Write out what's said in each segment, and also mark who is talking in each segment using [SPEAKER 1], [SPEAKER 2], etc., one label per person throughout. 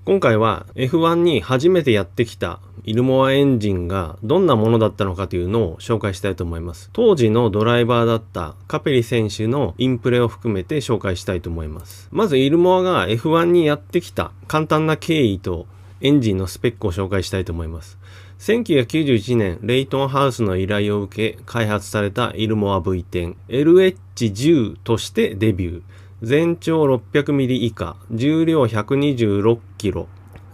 [SPEAKER 1] 今回は F1 に初めてやってきたイルモアエンジンがどんなものだったのかというのを紹介したいと思います。当時のドライバーだったカペリ選手のインプレを含めて紹介したいと思います。まずイルモアが F1 にやってきた簡単な経緯とエンジンのスペックを紹介したいと思います。1991年、レイトンハウスの依頼を受け開発されたイルモア V10、LH10 としてデビュー。全長 600mm 以下、重量 126kg、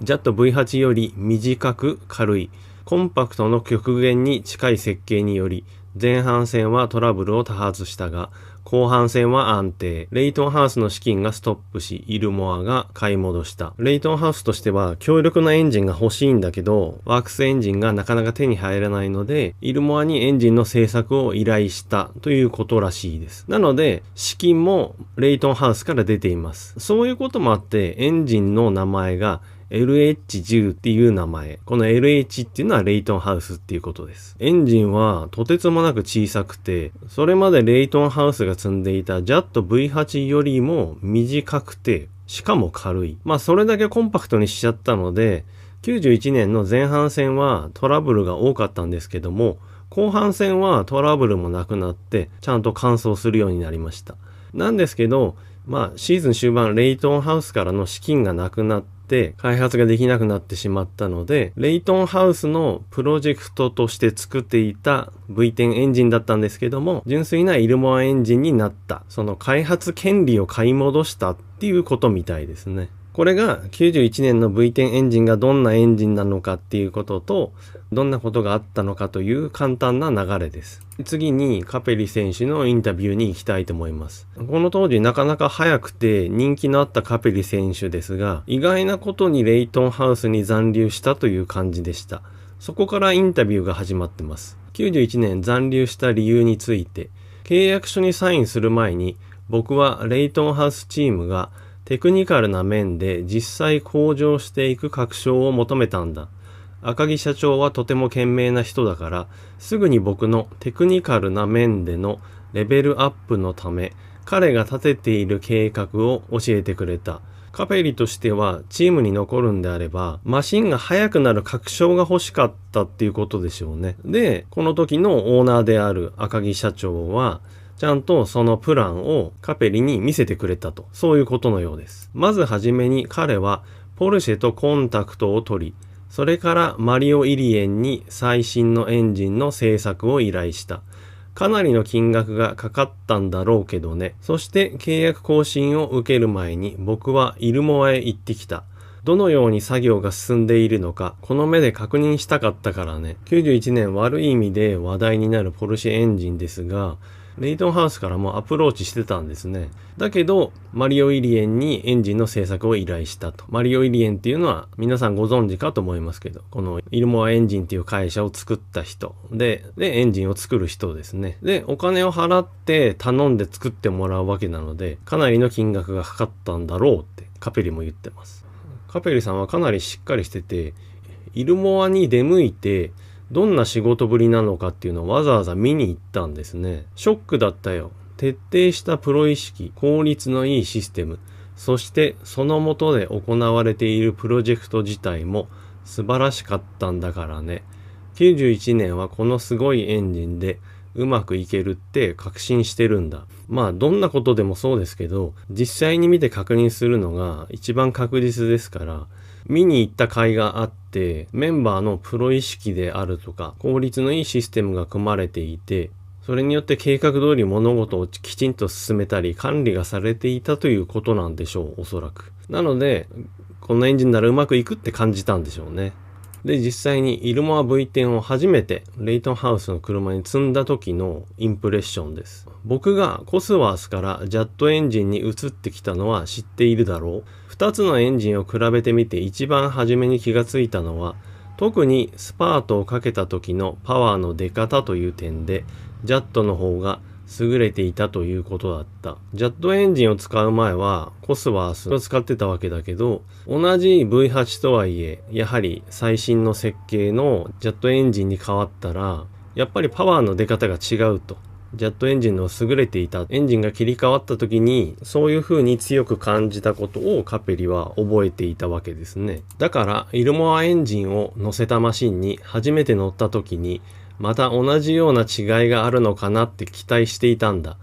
[SPEAKER 1] ジャット V8 より短く軽い、コンパクトの極限に近い設計により、前半戦はトラブルを多発したが、後半戦は安定。レイトンハウスの資金がストップし、イルモアが買い戻した。レイトンハウスとしては強力なエンジンが欲しいんだけど、ワークスエンジンがなかなか手に入らないので、イルモアにエンジンの製作を依頼したということらしいです。なので、資金もレイトンハウスから出ています。そういうこともあって、エンジンの名前がLH10 っていう名前。この LH っていうのはレイトンハウスっていうことです。エンジンはとてつもなく小さくて、それまでレイトンハウスが積んでいたジャット V8 よりも短くて、しかも軽い。それだけコンパクトにしちゃったので、91年の前半戦はトラブルが多かったんですけども、後半戦はトラブルもなくなって、ちゃんと完走するようになりました。なんですけど、シーズン終盤、レイトンハウスからの資金がなくなって、開発ができなくなってしまったので、レイトンハウスのプロジェクトとして作っていた V10 エンジンだったんですけども、純粋なイルモアエンジンになった。その開発権利を買い戻したっていうことみたいですね。これが91年の V10 エンジンがどんなエンジンなのかっていうことと、どんなことがあったのかという簡単な流れです。次にカペリ選手のインタビューに行きたいと思います。この当時なかなか早くて人気のあったカペリ選手ですが、意外なことにレイトンハウスに残留したという感じでした。そこからインタビューが始まってます。91年残留した理由について、契約書にサインする前に、僕はレイトンハウスチームがテクニカルな面で実際向上していく確証を求めたんだ。赤木社長はとても賢明な人だから、すぐに僕のテクニカルな面でのレベルアップのため、彼が立てている計画を教えてくれた。カペリとしてはチームに残るんであれば、マシンが速くなる確証が欲しかったっていうことでしょうね。で、この時のオーナーである赤木社長は、ちゃんとそのプランをカペリに見せてくれたと。そういうことのようです。まずはじめに彼はポルシェとコンタクトを取り、それからマリオ・イリエンに最新のエンジンの製作を依頼した。かなりの金額がかかったんだろうけどね。そして契約更新を受ける前に僕はイルモアへ行ってきた。どのように作業が進んでいるのか、この目で確認したかったからね。91年悪い意味で話題になるポルシェエンジンですが、レイトンハウスからもアプローチしてたんですね。だけど、マリオ・イリエンにエンジンの製作を依頼したと。マリオ・イリエンっていうのは皆さんご存知かと思いますけど、このイルモアエンジンっていう会社を作った人で、エンジンを作る人ですね。で、お金を払って頼んで作ってもらうわけなので、かなりの金額がかかったんだろうってカペリも言ってます。カペリさんはかなりしっかりしてて、イルモアに出向いて、どんな仕事ぶりなのかっていうのをわざわざ見に行ったんですね。ショックだったよ。徹底したプロ意識、効率のいいシステム、そしてその下で行われているプロジェクト自体も素晴らしかったんだからね。91年はこのすごいエンジンでうまくいけるって確信してるんだ。どんなことでもそうですけど、実際に見て確認するのが一番確実ですから、見に行った甲斐があって、メンバーのプロ意識であるとか、効率のいいシステムが組まれていて、それによって計画通り物事をきちんと進めたり、管理がされていたということなんでしょう、おそらく。なので、このエンジンならうまくいくって感じたんでしょうね。で、実際にイルモア V10 を初めてレイトンハウスの車に積んだ時のインプレッションです。僕がコスワースからジャットエンジンに移ってきたのは知っているだろう。二つのエンジンを比べてみて一番初めに気がついたのは、特にスパートをかけた時のパワーの出方という点で、ジャットの方が優れていたということだった。ジャットエンジンを使う前はコスワースを使ってたわけだけど、同じ V8 とはいえ、やはり最新の設計のジャットエンジンに変わったら、やっぱりパワーの出方が違うと。ジェットエンジンの優れていたエンジンが切り替わった時にそういう風に強く感じたことをカペリは覚えていたわけですね。だからイルモアエンジンを乗せたマシンに初めて乗った時にまた同じような違いがあるのかなって期待していたんだ。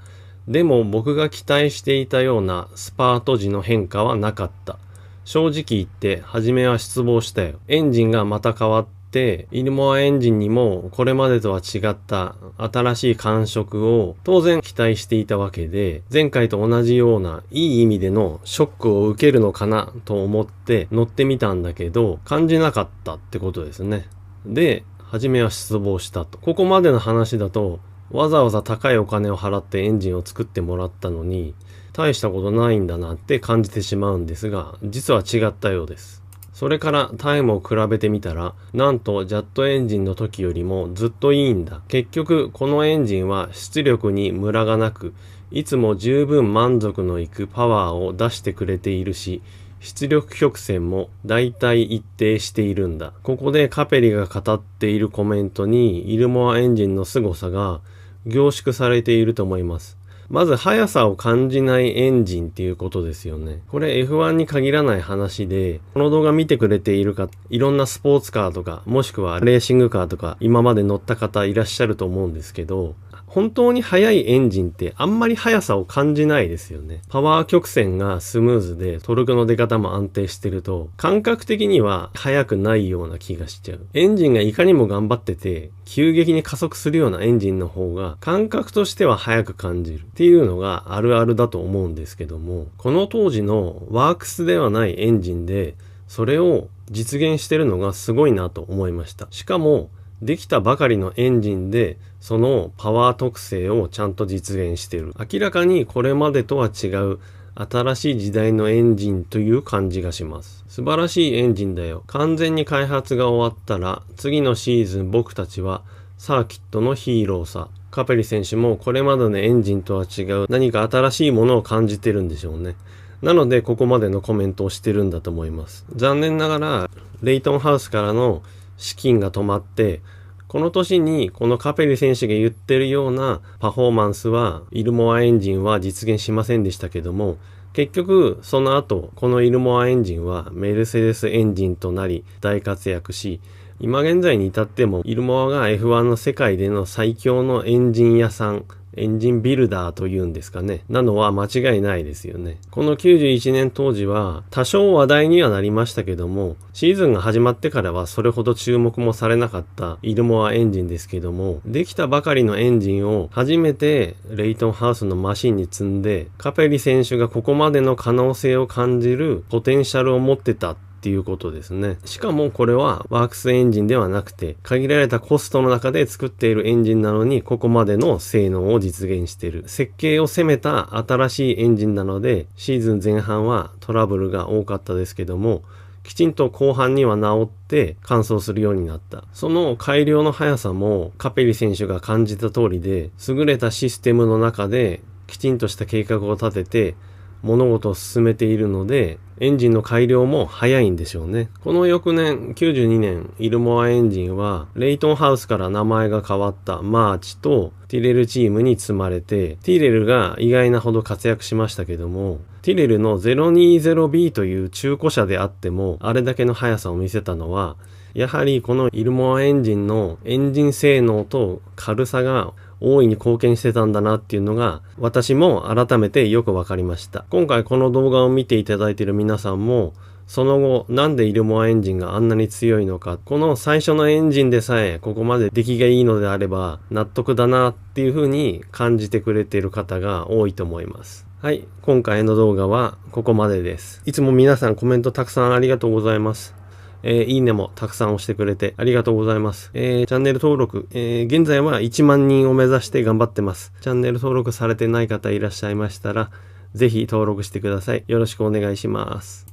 [SPEAKER 1] でも僕が期待していたようなスパート時の変化はなかった。正直言って初めは失望したよ。エンジンがまた変わってイルモアエンジンにもこれまでとは違った新しい感触を当然期待していたわけで、前回と同じようないい意味でのショックを受けるのかなと思って乗ってみたんだけど感じなかったってことですね。で、初めは失望したと。ここまでの話だとわざわざ高いお金を払ってエンジンを作ってもらったのに大したことないんだなって感じてしまうんですが、実は違ったようです。それからタイムを比べてみたら、なんとジェットエンジンの時よりもずっといいんだ。結局このエンジンは出力にムラがなく、いつも十分満足のいくパワーを出してくれているし、出力曲線もだいたい一定しているんだ。ここでカペリが語っているコメントにイルモアエンジンの凄さが凝縮されていると思います。まず速さを感じないエンジンっていうことですよね。これ F1 に限らない話で、この動画見てくれているか、いろんなスポーツカーとか、もしくはレーシングカーとか、今まで乗った方いらっしゃると思うんですけど、本当に速いエンジンってあんまり速さを感じないですよね。パワー曲線がスムーズでトルクの出方も安定してると感覚的には速くないような気がしちゃう。エンジンがいかにも頑張ってて急激に加速するようなエンジンの方が感覚としては速く感じるっていうのがあるあるだと思うんですけども、この当時のワークスではないエンジンでそれを実現してるのがすごいなと思いました。しかもできたばかりのエンジンでそのパワー特性をちゃんと実現している。明らかにこれまでとは違う新しい時代のエンジンという感じがします。素晴らしいエンジンだよ。完全に開発が終わったら次のシーズン僕たちはサーキットのヒーローさ。カペリ選手もこれまでのエンジンとは違う何か新しいものを感じてるんでしょうね。なのでここまでのコメントをしてるんだと思います。残念ながらレイトンハウスからの資金が止まってこの年にこのカペリ選手が言ってるようなパフォーマンスはイルモアエンジンは実現しませんでしたけども、結局その後このイルモアエンジンはメルセデスエンジンとなり大活躍し、今現在に至ってもイルモアが F1 の世界での最強のエンジン屋さん、エンジンビルダーというんですかね、なのは間違いないですよね。この91年当時は多少話題にはなりましたけども、シーズンが始まってからはそれほど注目もされなかったイルモアエンジンですけども、できたばかりのエンジンを初めてレイトンハウスのマシンに積んで、カペリ選手がここまでの可能性を感じるポテンシャルを持ってたっていうことですね。しかもこれはワークスエンジンではなくて限られたコストの中で作っているエンジンなのにここまでの性能を実現している。設計を攻めた新しいエンジンなのでシーズン前半はトラブルが多かったですけども、きちんと後半には治って完走するようになった。その改良の速さもカペリ選手が感じた通りで、優れたシステムの中できちんとした計画を立てて物事を進めているので、エンジンの改良も早いんでしょうね。この翌年92年イルモアエンジンはレイトンハウスから名前が変わったマーチとティレルチームに積まれて、ティレルが意外なほど活躍しましたけども、ティレルの 020B という中古車であってもあれだけの速さを見せたのは、やはりこのイルモアエンジンのエンジン性能と軽さが大いに貢献してたんだなっていうのが私も改めてよくわかりました。今回この動画を見ていただいている皆さんもその後なんでイルモアエンジンがあんなに強いのか、この最初のエンジンでさえここまで出来がいいのであれば納得だなっていう風に感じてくれている方が多いと思います。はい、今回の動画はここまでです。いつも皆さんコメントたくさんありがとうございます。いいねもたくさん押してくれてありがとうございます。チャンネル登録、現在は1万人を目指して頑張ってます。チャンネル登録されてない方いらっしゃいましたら、ぜひ登録してください。よろしくお願いします。